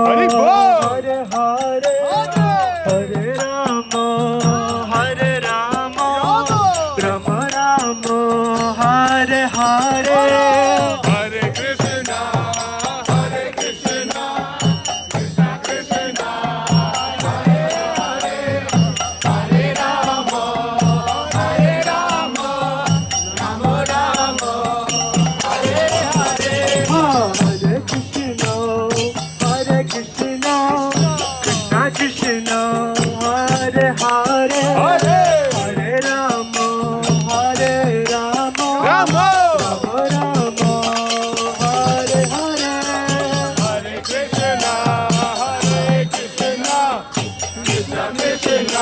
Hari ball. Hare Hare Hare Ram Ram Ram Hare Hare Hare Krishna Krishna Krishna Hare Krishna, Krishna Krishna, Hare Hare, Hare Rama, Hare Rama, Ram Rama Rama, Hare Hare. Hare Krishna Krishna Krishna Krishna